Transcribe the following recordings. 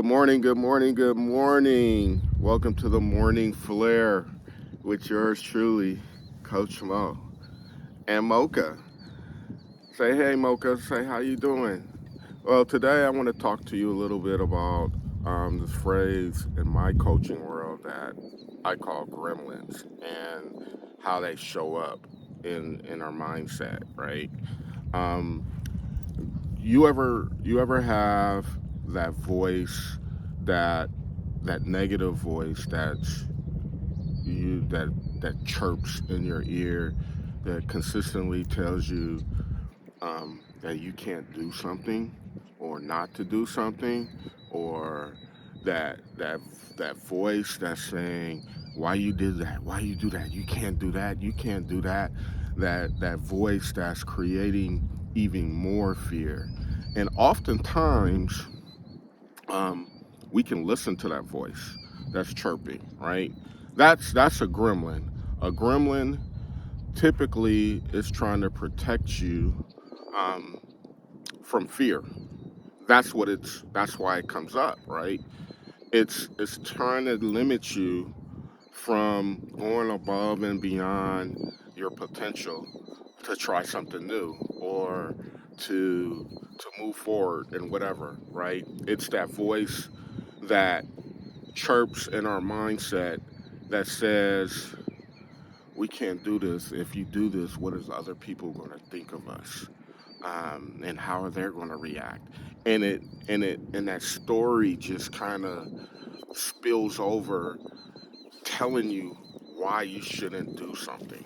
Good morning, good morning, good morning. Welcome to the Morning Flare with yours truly, Coach Mo and Mocha. Say hey, Mocha. Say how you doing. Well, today I want to talk to you a little bit about this phrase in my coaching world that I call gremlins and how they show up in our mindset, right? Um, you ever have that voice that that negative voice that chirps in your ear that consistently tells you that you can't do something or not to do something, or that voice that's saying why you did that, why you do that, you can't do that, you can't do that, that voice that's creating even more fear. And oftentimes um, we can listen to that voice that's chirping, right? That's a gremlin. A gremlin typically is trying to protect you um, from fear. That's why it comes up, right? It's trying to limit you from going above and beyond your potential to try something new or to move forward and whatever, right? It's that voice that chirps in our mindset that says we can't do this. If you do this, what is other people going to think of us? And how are they going to react? And that story just kind of spills over, telling you why you shouldn't do something.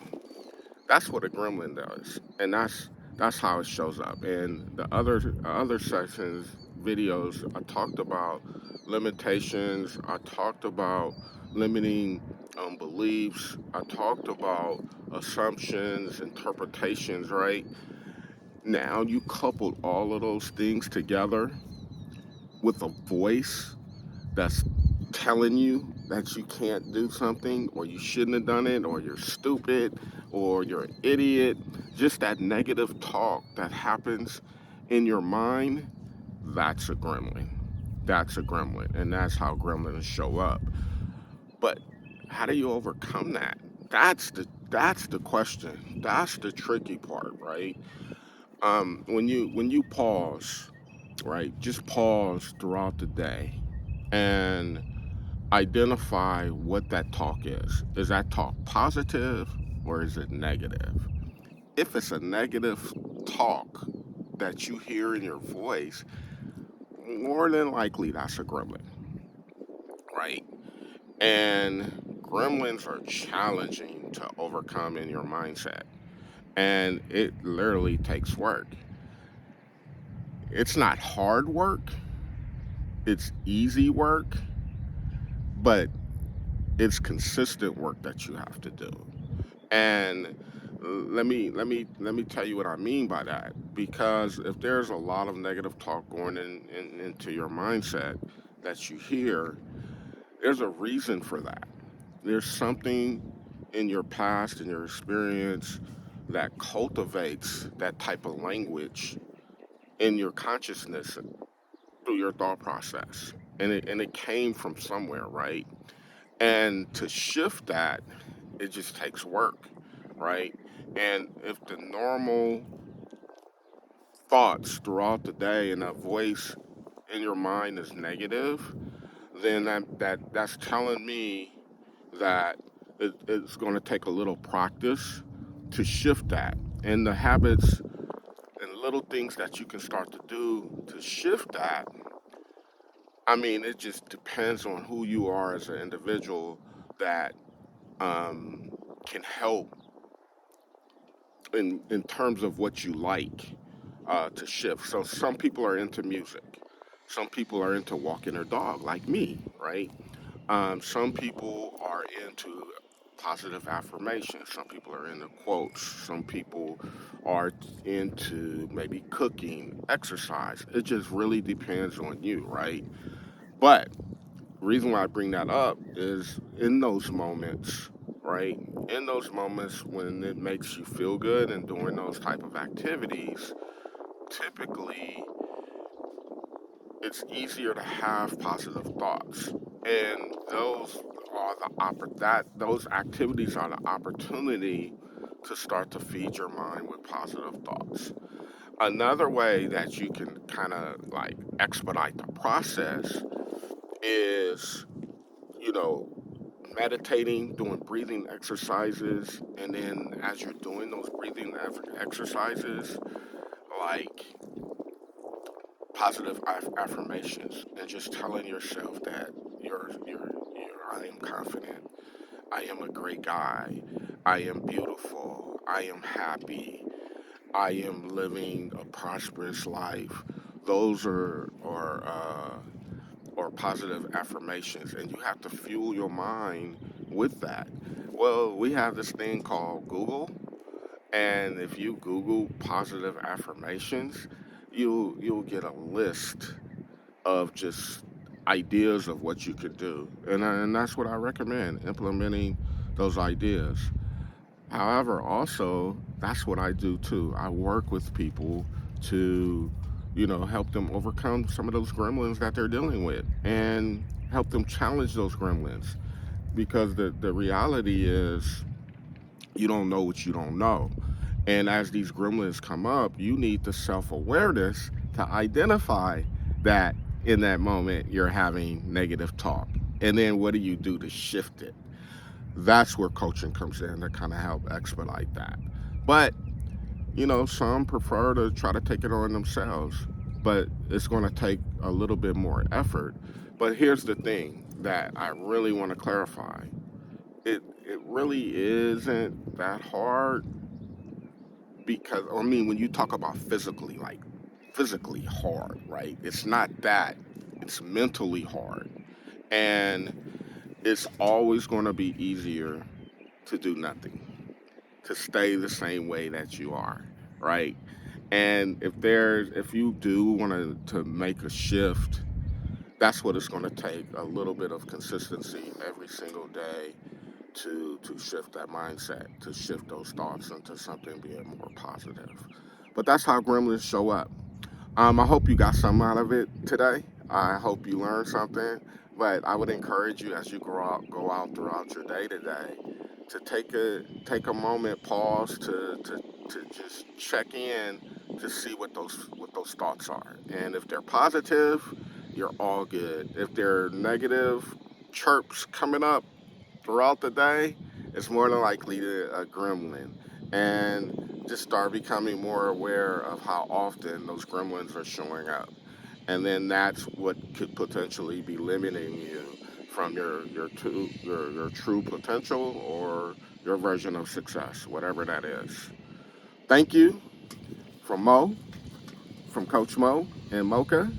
That's what a gremlin does, and that's how it shows up. And the other sections videos, I talked about limitations. I talked about limiting beliefs. I talked about assumptions, interpretations. Right now, you coupled all of those things together with a voice that's telling you that you can't do something or you shouldn't have done it or you're stupid or you're an idiot, just that negative talk that happens in your mind, that's a gremlin. That's a gremlin. And that's how gremlins show up. But how do you overcome that? That's the question. That's the tricky part, right? When you pause, right? Just pause throughout the day and identify what that talk is. Is that talk positive or is it negative? If it's a negative talk that you hear in your voice, more than likely that's a gremlin, right? And gremlins are challenging to overcome in your mindset. And it literally takes work. It's not hard work, it's easy work, but it's consistent work that you have to do. And let me tell you what I mean by that. Because if there's a lot of negative talk going into your mindset that you hear, there's a reason for that. There's something in your past and your experience that cultivates that type of language in your consciousness through your thought process. And it came from somewhere, right? And to shift that, it just takes work, right? And if the normal thoughts throughout the day and that voice in your mind is negative, then that's telling me that it's going to take a little practice to shift that. And the habits and little things that you can start to do to shift that, I mean, it just depends on who you are as an individual that um, can help in terms of what you like to shift. So some people are into music. Some people are into walking their dog, like me, right? Some people are into positive affirmations. Some people are into quotes. Some people are into maybe cooking, exercise. It just really depends on you, right? But reason why I bring that up is in those moments, right? In those moments when it makes you feel good and doing those type of activities, typically it's easier to have positive thoughts, and those activities are the opportunity to start to feed your mind with positive thoughts. Another way that you can kind of like expedite the process is, you know, meditating, doing breathing exercises, and then as you're doing those breathing exercises, like positive affirmations, and just telling yourself that I am confident, I am a great guy, I am beautiful, I am happy, I am living a prosperous life. Those are positive affirmations, and you have to fuel your mind with that. Well, we have this thing called Google, and if you Google positive affirmations, you'll get a list of just ideas of what you could do, and that's what I recommend, implementing those ideas. However, also, that's what I do too. I work with people to, help them overcome some of those gremlins that they're dealing with and help them challenge those gremlins. Because the reality is, you don't know what you don't know. And as these gremlins come up, you need the self awareness to identify that in that moment you're having negative talk. And then what do you do to shift it? That's where coaching comes in to kind of help expedite that. But, some prefer to try to take it on themselves, but it's going to take a little bit more effort. But here's the thing that I really want to clarify, it really isn't that hard, because, I mean, when you talk about physically, like physically hard, right? It's not that, it's mentally hard. And it's always going to be easier to do nothing, to stay the same way that you are, right? And if you do want to make a shift, that's what it's going to take, a little bit of consistency every single day to shift that mindset, to shift those thoughts into something being more positive. But that's how gremlins show up. I hope you got something out of it today. I hope you learned something. But I would encourage you, as you go out throughout your day today, to take a moment, pause to just check in to see what those thoughts are. And if they're positive, you're all good. If they're negative chirps coming up throughout the day, it's more than likely a gremlin. And just start becoming more aware of how often those gremlins are showing up. And then that's what could potentially be limiting you from your true potential, or your version of success, whatever that is. Thank you from Mo, from Coach Mo and Mocha.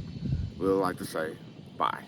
We would like to say bye.